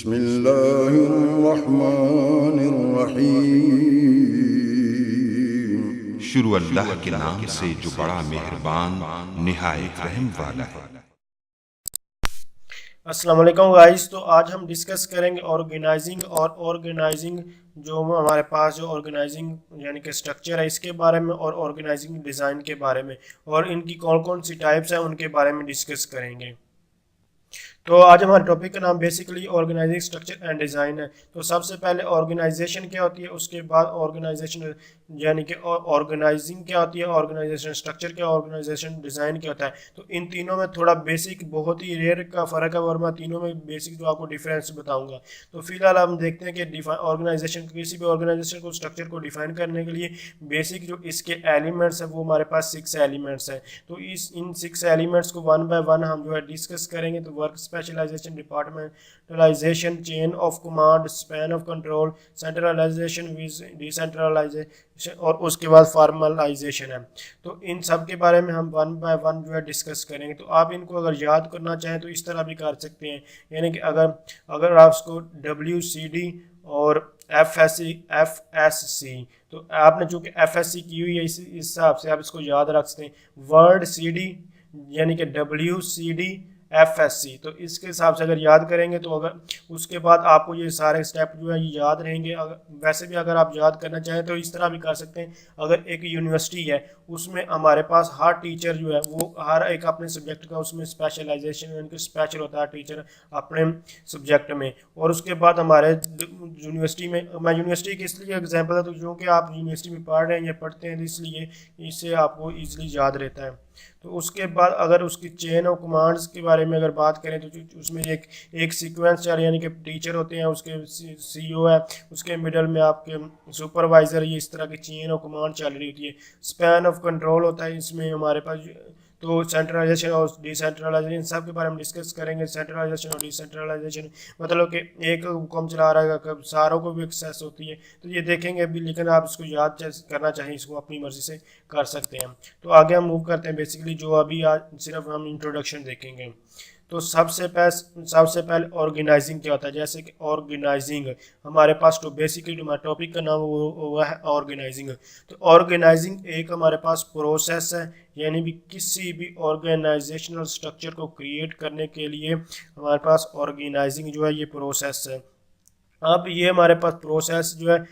बिस्मिल्लाहिर्रहमानिर्रहीम। शुरू अल्लाह के नाम से जो बड़ा मेहरबान निहायत रहम वाला है। अस्सलाम वालेकुम गाइस। तो आज हम डिस्कस करेंगे ऑर्गेनाइजिंग जो हमारे पास जो ऑर्गेनाइजिंग यानी कि स्ट्रक्चर है इसके बारे में और ऑर्गेनाइजिंग डिज़ाइन के बारे में और इनकी कौन कौन सी टाइप्स हैं उनके बारे में डिस्कस करेंगे। तो आज हमारे टॉपिक का नाम basically organising structure and design है। तो सबसे पहले ऑर्गेनाइजेशन क्या होती है, उसके बाद ऑर्गेनाइजेशन यानी कि ऑर्गेनाइजिंग क्या होती है, ऑर्गेनाइजेशन स्ट्रक्चर क्या, ऑर्गेनाइजेशन डिज़ाइन क्या होता है। तो इन तीनों में थोड़ा बेसिक बहुत ही रेयर का फ़र्क है और मैं तीनों में बेसिक जो आपको डिफरेंस बताऊंगा। तो फिलहाल हम देखते हैं कि ऑर्गेनाइजेशन किसी भी ऑर्गेनाइजेशन को स्ट्रक्चर को डिफाइन करने के लिए बेसिक जो इसके एलिमेंट्स हैं वो हमारे पास 6 एलिमेंट्स हैं। तो इन 6 एलिमेंट्स को वन बाय वन हम जो है डिस्कस करेंगे। तो work specialisation, departmentalisation, chain of command, span of control, centralisation, decentralisation और उसके बाद फॉर्मलाइजेशन है। तो इन सब के बारे में हम वन बाय वन जो है डिस्कस करेंगे। तो आप इनको अगर याद करना चाहें तो इस तरह भी कर सकते हैं, यानी कि अगर आप इसको WCD और FSC तो आपने चूंकि FSC की हुई है इस हिसाब से आप इसको याद रख सकते हैं। वर्ड CD यानी कि WCD FSC, तो इसके हिसाब से अगर याद करेंगे तो अगर उसके बाद आपको ये सारे स्टेप जो है ये याद रहेंगे। वैसे भी अगर आप याद करना चाहें तो इस तरह भी कर सकते हैं। अगर एक यूनिवर्सिटी है उसमें हमारे पास हर टीचर जो है वो हर एक अपने सब्जेक्ट का उसमें स्पेशलाइजेशन यानी कि स्पेशल होता है टीचर अपने सब्जेक्ट में। और उसके बाद हमारे यूनिवर्सिटी में, मैं यूनिवर्सिटी की इसलिए एग्जाम्पल है तो क्योंकि आप यूनिवर्सिटी में पढ़ रहे हैं या पढ़ते हैं इसलिए इससे आपको ईजिली याद रहता है। तो उसके बाद अगर उसकी चेन ऑफ कमांड्स के बारे में अगर बात करें तो उसमें एक सीक्वेंस चल यानी कि टीचर होते हैं, उसके CEO है, उसके मिडल में आपके सुपरवाइजर, ये इस तरह की चेन ऑफ कमांड चल रही होती है। स्पैन ऑफ कंट्रोल होता है, इसमें हमारे पास तो सेंट्रलाइजेशन और डिसेंट्रलाइजेशन सब के बारे में डिस्कस करेंगे। सेंट्रलाइजेशन और डिसेंट्रलाइजेशन मतलब कि एक को हम चला रहा है कब सारों को भी एक्सेस होती है, तो ये देखेंगे अभी, लेकिन आप इसको याद करना चाहिए, इसको अपनी मर्जी से कर सकते हैं। तो आगे हम मूव करते हैं बेसिकली जो अभी आज सिर्फ हम इंट्रोडक्शन देखेंगे। तो सबसे पहले ऑर्गेनाइजिंग क्या होता है। जैसे कि ऑर्गेनाइजिंग हमारे पास तो बेसिकली जो हमारे टॉपिक का नाम वो है ऑर्गेनाइजिंग। तो ऑर्गेनाइजिंग एक हमारे पास प्रोसेस है, यानी भी किसी भी ऑर्गेनाइजेशनल स्ट्रक्चर को क्रिएट करने के लिए हमारे पास ऑर्गेनाइजिंग जो है ये प्रोसेस है। अब ये हमारे पास प्रोसेस जो है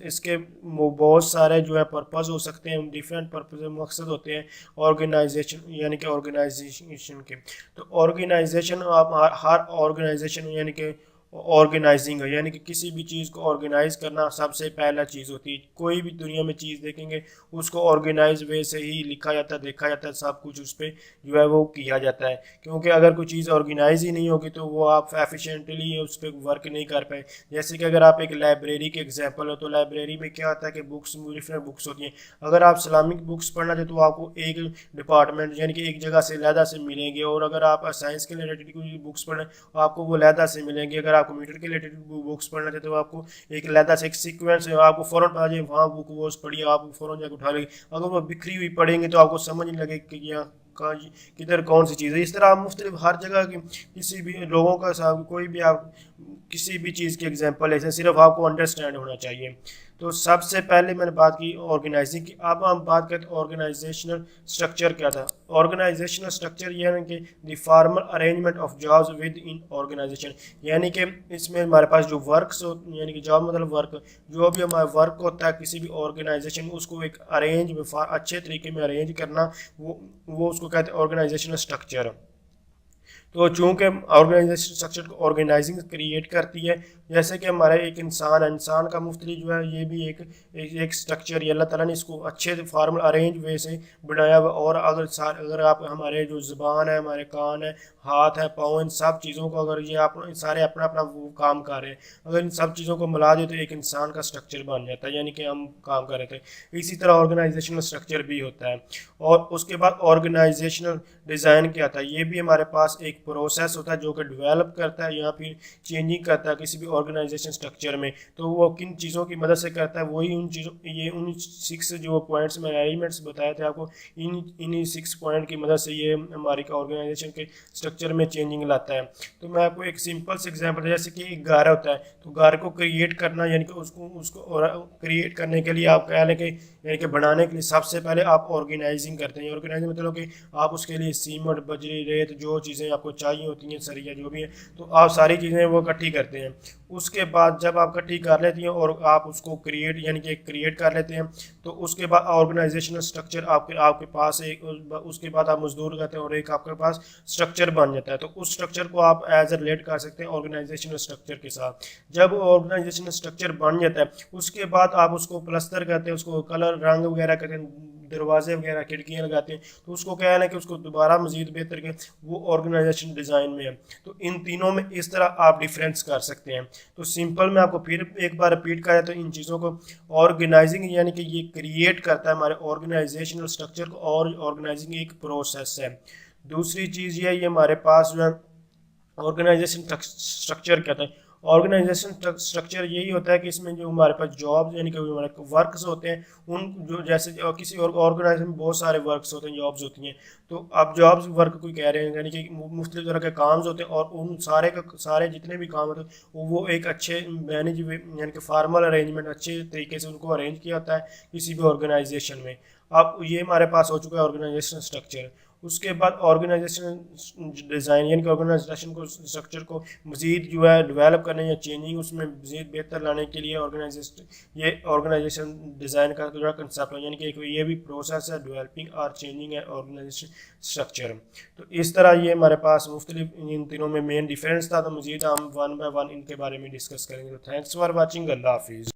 इसके बहुत सारे जो है पर्पस हो सकते हैं, डिफरेंट पर्पस मकसद होते हैं ऑर्गेनाइजेशन यानी कि ऑर्गेनाइजेशन के। तो ऑर्गेनाइजेशन आप हर ऑर्गेनाइजेशन यानी कि ऑर्गेनाइजिंग है, यानी कि किसी भी चीज़ को ऑर्गेनाइज करना सबसे पहला चीज़ होती है। कोई भी दुनिया में चीज़ देखेंगे उसको ऑर्गेनाइज वे से ही लिखा जाता है, देखा जाता है, सब कुछ उस पर जो है वो किया जाता है। क्योंकि अगर कोई चीज़ ऑर्गेनाइज ही नहीं होगी तो वो आप एफिशिएंटली उस पर वर्क नहीं कर पाए। जैसे कि अगर आप एक लाइब्रेरी के एग्जाम्पल हो तो लाइब्रेरी में क्या होता है कि बुक्स डिफरेंट बुक्स होती हैं। अगर आप इस्लामिक बुक्स पढ़ना चाहते तो आपको एक डिपार्टमेंट यानी कि एक जगह से लहदा से मिलेंगे, और अगर आप साइंस के रिलेटेड कोई बुक्स पढ़ें तो आपको वो लहदा से मिलेंगे। अगर आप कंप्यूटर के रिलेटेड बुक्स पढ़ना चाहते हो आपको एक लहदा से एक सीक्वेंस है, आपको फ़ौरन पता चले वहाँ बुक वो पढ़िए, आप फ़ौरन जाकर उठा लेंगे। अगर वो बिखरी हुई पढ़ेंगे तो आपको समझ नहीं लगे कि यहाँ कहाँ किधर कौन सी चीज़ है। इस तरह आप मुख्तलिफ हर जगह की किसी भी लोगों का साथ कोई भी आप किसी भी चीज़ की एग्जांपल ऐसे सिर्फ आपको अंडरस्टैंड होना चाहिए। तो सबसे पहले मैंने बात की ऑर्गेनाइजिंग की। अब हम बात करते हैं ऑर्गेनाइजेशनल स्ट्रक्चर क्या था। ऑर्गेनाइजेशनल स्ट्रक्चर यानी कि the formal arrangement of jobs within organisation, यानी कि इसमें हमारे पास जो वर्क्स यानी कि जॉब मतलब वर्क, जो भी हमारा वर्क होता है किसी भी ऑर्गेनाइजेशन उसको एक अरेंज अच्छे तरीके में अरेंज करना, वो उसको कहते हैं ऑर्गेनाइजेशनल स्ट्रक्चर। तो चूंकि ऑर्गेनाइजेशन स्ट्रक्चर को ऑर्गेनाइजिंग क्रिएट करती है, जैसे कि हमारा एक इंसान का मुफ्तली जो है ये भी एक स्ट्रक्चर, ये अल्लाह ताला ने इसको अच्छे फॉर्मल अरेंज वे से बनाया हुआ। और अगर आप हमारे जो ज़ुबान है, हमारे कान है, हाथ है, पाँव, इन सब चीज़ों को अगर ये आप सारे अपना अपना वो काम कर रहे हैं, अगर इन सब चीज़ों को मिला दे तो एक इंसान का स्ट्रक्चर बन जाता है, यानी कि हम काम कर रहे थे। इसी तरह ऑर्गेनाइजेशनल स्ट्रक्चर भी होता है। और उसके बाद ऑर्गेनाइजेशनल डिज़ाइन क्या था, ये भी हमारे पास एक एक प्रोसेस होता है जो कि डेवलप करता है या फिर चेंजिंग करता है किसी भी ऑर्गेनाइजेशन स्ट्रक्चर में। तो वो किन चीज़ों की मदद से करता है, वही उन चीज़ों, ये उन 6 जो पॉइंट्स में एलिमेंट्स बताए थे आपको, इन्हीं 6 पॉइंट की मदद से ये हमारी ऑर्गेनाइजेशन के स्ट्रक्चर में चेंजिंग लाता है। तो मैं आपको एक सिंपल से एग्जांपल, जैसे कि एक घर होता है, तो घर को क्रिएट करना यानी कि उसको क्रिएट करने के लिए आप कह लें कि यानी कि बनाने के लिए सबसे पहले आप ऑर्गेनाइजिंग करते हैं। ऑर्गेनाइजिंग मतलब कि आप उसके लिए सीमेंट, बजरी, रेत, जो चीज़ें आपको चाहिए होती हैं, सरिया जो भी है, तो आप सारी चीज़ें वो इकट्ठी करते हैं। उसके बाद जब आप इकट्ठी कर लेती हैं और आप उसको क्रिएट यानी कि क्रिएट कर लेते हैं, तो उसके बाद ऑर्गेनाइजेशनल स्ट्रक्चर आपके पास एक, उसके बाद आप मजदूर करते हैं और एक आपके पास स्ट्रक्चर बन जाता है। तो उस स्ट्रक्चर को आप एज ए रिलेट कर सकते हैं ऑर्गेनाइजेशनल स्ट्रक्चर के साथ। जब ऑर्गेनाइजेशनल स्ट्रक्चर बन जाता है, उसके बाद आप उसको प्लस्तर करते हैं, उसको कलर रंग वगैरह करते हैं, दरवाजे वगैरह खिड़कियाँ लगाते हैं, तो उसको क्या है ना कि उसको दोबारा मजीद बेहतर के वो ऑर्गेनाइजेशन डिज़ाइन में है। तो इन तीनों में इस तरह आप डिफरेंस कर सकते हैं। तो सिंपल मैं आपको फिर एक बार रिपीट करें तो इन चीज़ों को ऑर्गेनाइजिंग यानी कि ये क्रिएट करता है हमारे ऑर्गेनाइजेशनल स्ट्रक्चर को, और ऑर्गेनाइजिंग एक प्रोसेस है। दूसरी चीज़ ये हमारे पास जो है ऑर्गेनाइजेशन स्ट्रक्चर कहता है। ऑर्गेनाइजेशन स्ट्रक्चर यही होता है कि इसमें जो हमारे पास जॉब्स यानी कि हमारे वर्क्स होते हैं, उन जो जैसे किसी ऑर्गेनाइजेशन में बहुत सारे वर्क्स होते हैं, जॉब्स होती हैं, तो आप जॉब्स वर्क कोई कह रहे हैं यानी कि मुख्तलिफ तरह के काम्स होते हैं, और उन सारे जितने भी काम होते हैं वो एक अच्छे मैनेज यानी कि फार्मल अरेंजमेंट, अच्छे तरीके से उनको अरेंज किया होता है किसी भी ऑर्गेनाइजेशन में। अब ये हमारे पास हो चुका है ऑर्गेनाइजेशन स्ट्रक्चर। उसके बाद ऑर्गेनाइजेशन डिज़ाइन यानी कि ऑर्गेनाइजेशन को स्ट्रक्चर को मज़ीद जो है डेवलप करने या चेंजिंग उसमें मज़ीद बेहतर लाने के लिए ऑर्गेनाइजेशन डिज़ाइन का जो कंसेप्ट है, यानी कि ये भी प्रोसेस है, डेवलपिंग और चेंजिंग है ऑर्गेनाइजेशन स्ट्रक्चर। तो इस तरह ये हमारे पास मुख्तलिफ इन तीनों में मेन डिफरेंस था। तो मज़ीद हम वन बाय वन इनके बारे में डिस्कस करेंगे। तो थैंक्स फॉर वॉचिंग, अल्लाह हाफिज़।